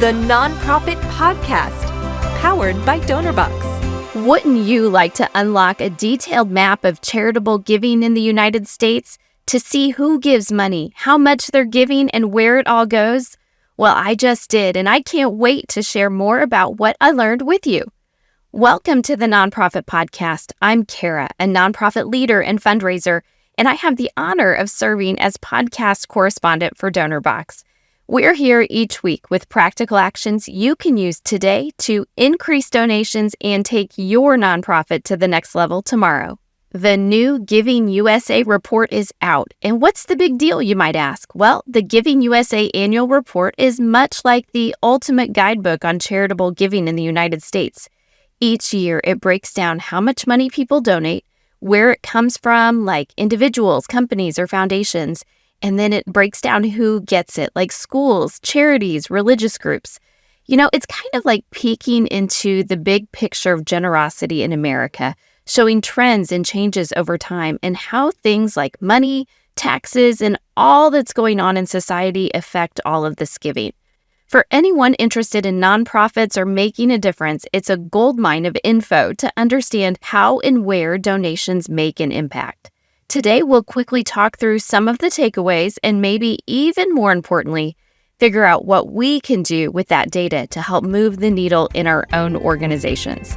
the Nonprofit Podcast, powered by Donorbox. Wouldn't you like to unlock a detailed map of charitable giving in the United States to see who gives money, how much they're giving, and where it all goes? Well, I just did, and I can't wait to share more about what I learned with you. Welcome to the Nonprofit Podcast. I'm Cara, a nonprofit leader and fundraiser, and I have the honor of serving as podcast correspondent for Donorbox. We're here each week with practical actions you can use today to increase donations and take your nonprofit to the next level tomorrow. The new Giving USA report is out. And what's the big deal, you might ask? Well, the Giving USA annual report is much like the ultimate guidebook on charitable giving in the United States. Each year, it breaks down how much money people donate, where it comes from, like individuals, companies, or foundations, and then it breaks down who gets it, like schools, charities, religious groups. You know, it's kind of like peeking into the big picture of generosity in America, showing trends and changes over time and how things like money, taxes, and all that's going on in society affect all of this giving. For anyone interested in nonprofits or making a difference, it's a goldmine of info to understand how and where donations make an impact. Today, we'll quickly talk through some of the takeaways and maybe even more importantly, figure out what we can do with that data to help move the needle in our own organizations.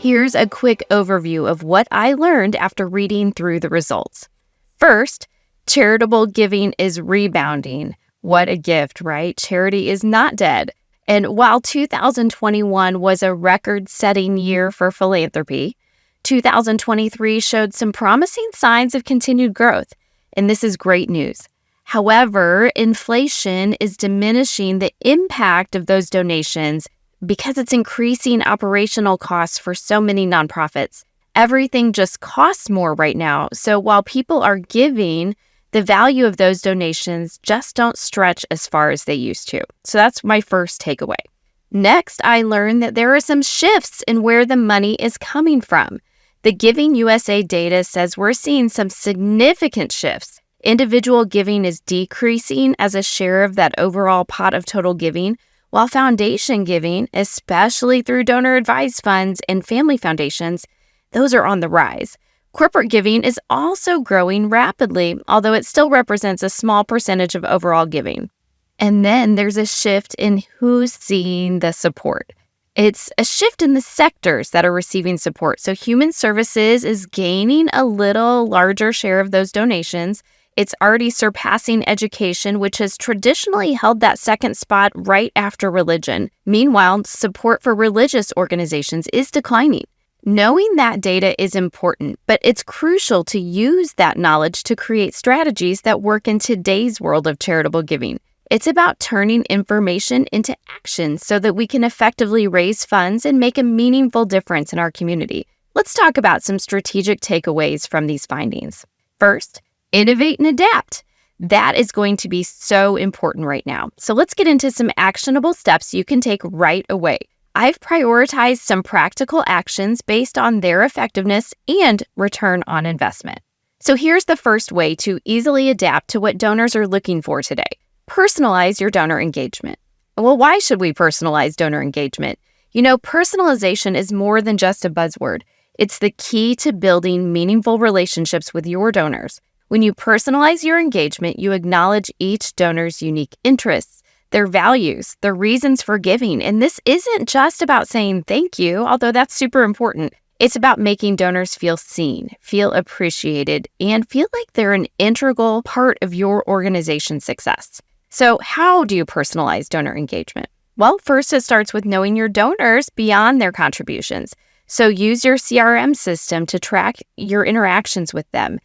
Here's a quick overview of what I learned after reading through the results. First, charitable giving is rebounding. What a gift, right? Charity is not dead. And while 2021 was a record-setting year for philanthropy, 2023 showed some promising signs of continued growth, and this is great news. However, inflation is diminishing the impact of those donations because it's increasing operational costs for so many nonprofits. Everything just costs more right now, so while people are giving, the value of those donations just don't stretch as far as they used to. So that's my first takeaway. Next, I learned that there are some shifts in where the money is coming from. The Giving USA data says we're seeing some significant shifts. Individual giving is decreasing as a share of that overall pot of total giving, while foundation giving, especially through donor-advised funds and family foundations, those are on the rise. Corporate giving is also growing rapidly, although it still represents a small percentage of overall giving. And then there's a shift in who's seeing the support. It's a shift in the sectors that are receiving support. So human services is gaining a little larger share of those donations. It's already surpassing education, which has traditionally held that second spot right after religion. Meanwhile, support for religious organizations is declining. Knowing that data is important, but it's crucial to use that knowledge to create strategies that work in today's world of charitable giving. It's about turning information into action so that we can effectively raise funds and make a meaningful difference in our community. Let's talk about some strategic takeaways from these findings. First, innovate and adapt. That is going to be so important right now. So let's get into some actionable steps you can take right away. I've prioritized some practical actions based on their effectiveness and return on investment. So here's the first way to easily adapt to what donors are looking for today. Personalize your donor engagement. Well, why should we personalize donor engagement? You know, personalization is more than just a buzzword. It's the key to building meaningful relationships with your donors. When you personalize your engagement, you acknowledge each donor's unique interests, their values, their reasons for giving. And this isn't just about saying thank you, although that's super important. It's about making donors feel seen, feel appreciated, and feel like they're an integral part of your organization's success. So how do you personalize donor engagement? Well, first it starts with knowing your donors beyond their contributions. So use your CRM system to track your interactions with them,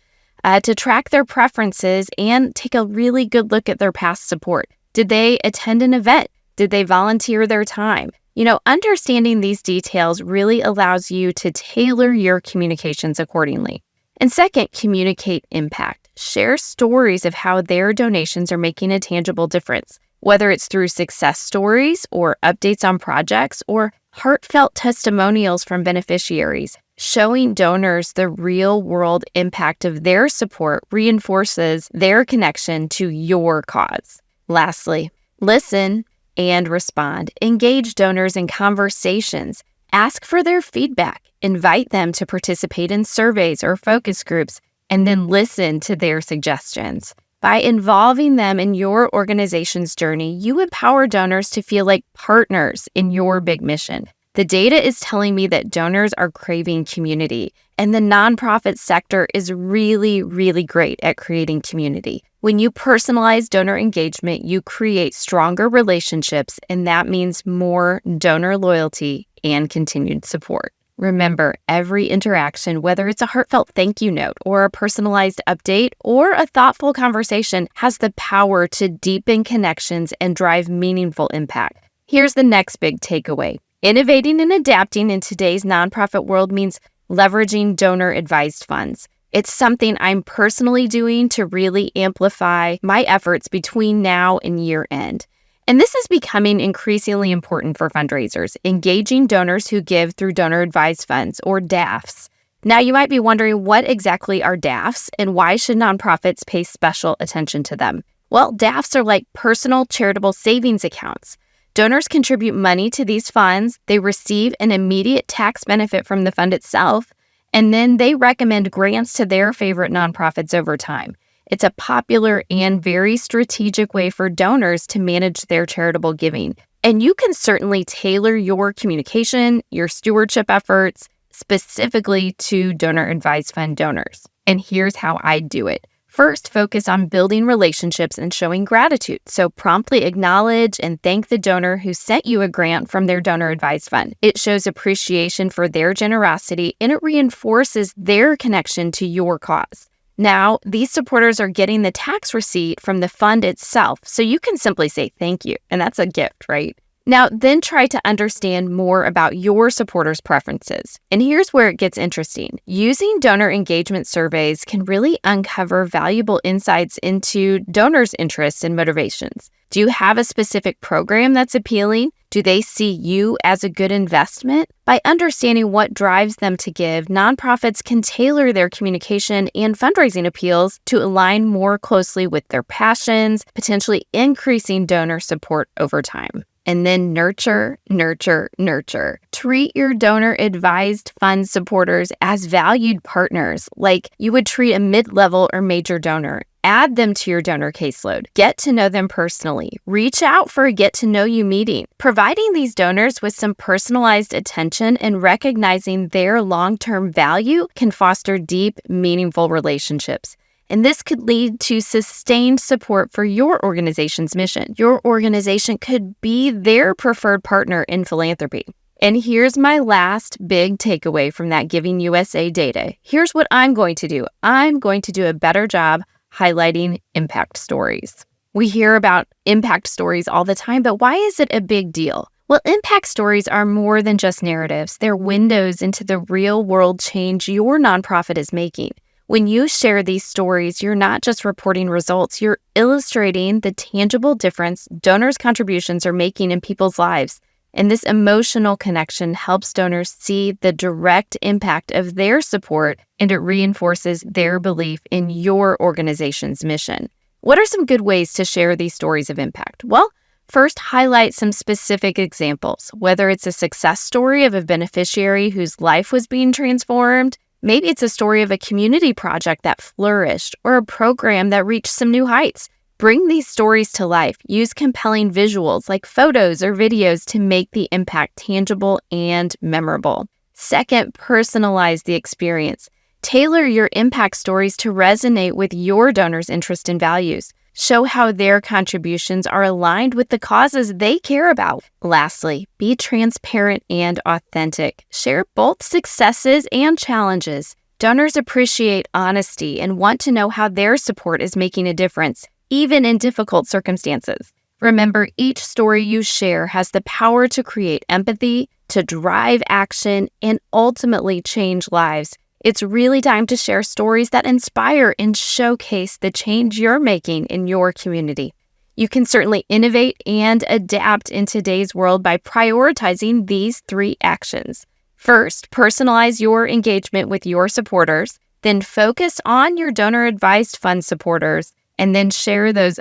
to track their preferences and take a really good look at their past support. Did they attend an event? Did they volunteer their time? You know, understanding these details really allows you to tailor your communications accordingly. And second, communicate impact. Share stories of how their donations are making a tangible difference, whether it's through success stories or updates on projects or heartfelt testimonials from beneficiaries. Showing donors the real-world impact of their support reinforces their connection to your cause. Lastly, listen. and respond. Engage donors in conversations. Ask for their feedback. Invite them to participate in surveys or focus groups, and then listen to their suggestions. By involving them in your organization's journey, you empower donors to feel like partners in your big mission. The data is telling me that donors are craving community, and the nonprofit sector is really, really great at creating community. When you personalize donor engagement, you create stronger relationships, and that means more donor loyalty and continued support. Remember, every interaction, whether it's a heartfelt thank you note or a personalized update or a thoughtful conversation, has the power to deepen connections and drive meaningful impact. Here's the next big takeaway. Innovating and adapting in today's nonprofit world means leveraging donor-advised funds. It's something I'm personally doing to really amplify my efforts between now and year end. And this is becoming increasingly important for fundraisers, engaging donors who give through donor-advised funds, or DAFs. Now, you might be wondering, what exactly are DAFs and why should nonprofits pay special attention to them? Well, DAFs are like personal charitable savings accounts. Donors contribute money to these funds, they receive an immediate tax benefit from the fund itself, and then they recommend grants to their favorite nonprofits over time. It's a popular and very strategic way for donors to manage their charitable giving. And you can certainly tailor your communication, your stewardship efforts, specifically to donor-advised fund donors. And here's how I do it. First, focus on building relationships and showing gratitude. So promptly acknowledge and thank the donor who sent you a grant from their donor-advised fund. It shows appreciation for their generosity, and it reinforces their connection to your cause. Now, these supporters are getting the tax receipt from the fund itself, so you can simply say thank you, and that's a gift, right? Now, then try to understand more about your supporters' preferences. And here's where it gets interesting. Using donor engagement surveys can really uncover valuable insights into donors' interests and motivations. Do you have a specific program that's appealing? Do they see you as a good investment? By understanding what drives them to give, nonprofits can tailor their communication and fundraising appeals to align more closely with their passions, potentially increasing donor support over time. And then nurture, nurture, nurture. Treat your donor-advised fund supporters as valued partners, like you would treat a mid-level or major donor. Add them to your donor caseload. Get to know them personally. Reach out for a get-to-know-you meeting. Providing these donors with some personalized attention and recognizing their long-term value can foster deep, meaningful relationships. And this could lead to sustained support for your organization's mission. Your organization could be their preferred partner in philanthropy. And here's my last big takeaway from that Giving USA data. Here's what I'm going to do. I'm going to do a better job highlighting impact stories. We hear about impact stories all the time, but why is it a big deal? Well, impact stories are more than just narratives. They're windows into the real-world change your nonprofit is making. When you share these stories, you're not just reporting results, you're illustrating the tangible difference donors' contributions are making in people's lives. And this emotional connection helps donors see the direct impact of their support, and it reinforces their belief in your organization's mission. What are some good ways to share these stories of impact? Well, first, highlight some specific examples, whether it's a success story of a beneficiary whose life was being transformed. Maybe it's a story of a community project that flourished or a program that reached some new heights. Bring these stories to life. Use compelling visuals like photos or videos to make the impact tangible and memorable. Second, personalize the experience. Tailor your impact stories to resonate with your donors' interests and values. Show how their contributions are aligned with the causes they care about. Lastly, be transparent and authentic. Share both successes and challenges. Donors appreciate honesty and want to know how their support is making a difference, even in difficult circumstances. Remember, each story you share has the power to create empathy, to drive action, and ultimately change lives. It's really time to share stories that inspire and showcase the change you're making in your community. You can certainly innovate and adapt in today's world by prioritizing these 3 actions. First, personalize your engagement with your supporters. Then focus on your donor-advised fund supporters. and then share those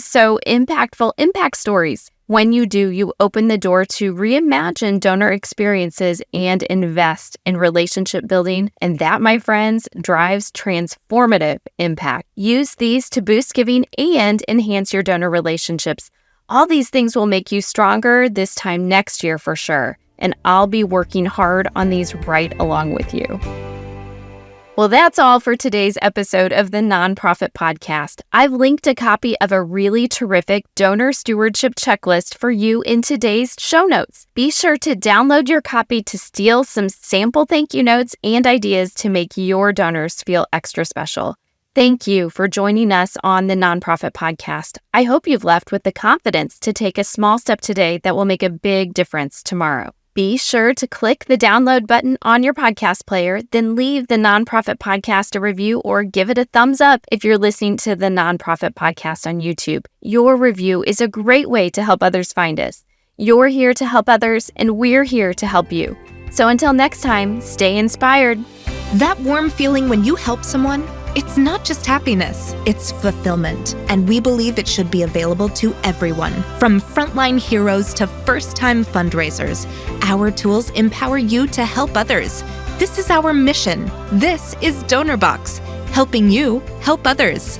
so impactful impact stories. When you do, you open the door to reimagine donor experiences and invest in relationship building. And that, my friends, drives transformative impact. Use these to boost giving and enhance your donor relationships. All these things will make you stronger this time next year for sure. And I'll be working hard on these right along with you. Well, that's all for today's episode of the Nonprofit Podcast. I've linked a copy of a really terrific donor stewardship checklist for you in today's show notes. Be sure to download your copy to steal some sample thank you notes and ideas to make your donors feel extra special. Thank you for joining us on the Nonprofit Podcast. I hope you've left with the confidence to take a small step today that will make a big difference tomorrow. Be sure to click the download button on your podcast player, then leave the Nonprofit Podcast a review or give it a thumbs up if you're listening to the Nonprofit Podcast on YouTube. Your review is a great way to help others find us. You're here to help others, and we're here to help you. So until next time, stay inspired. That warm feeling when you help someone, it's not just happiness, it's fulfillment. And we believe it should be available to everyone, from frontline heroes to first-time fundraisers. Our tools empower you to help others. This is our mission. This is Donorbox, helping you help others.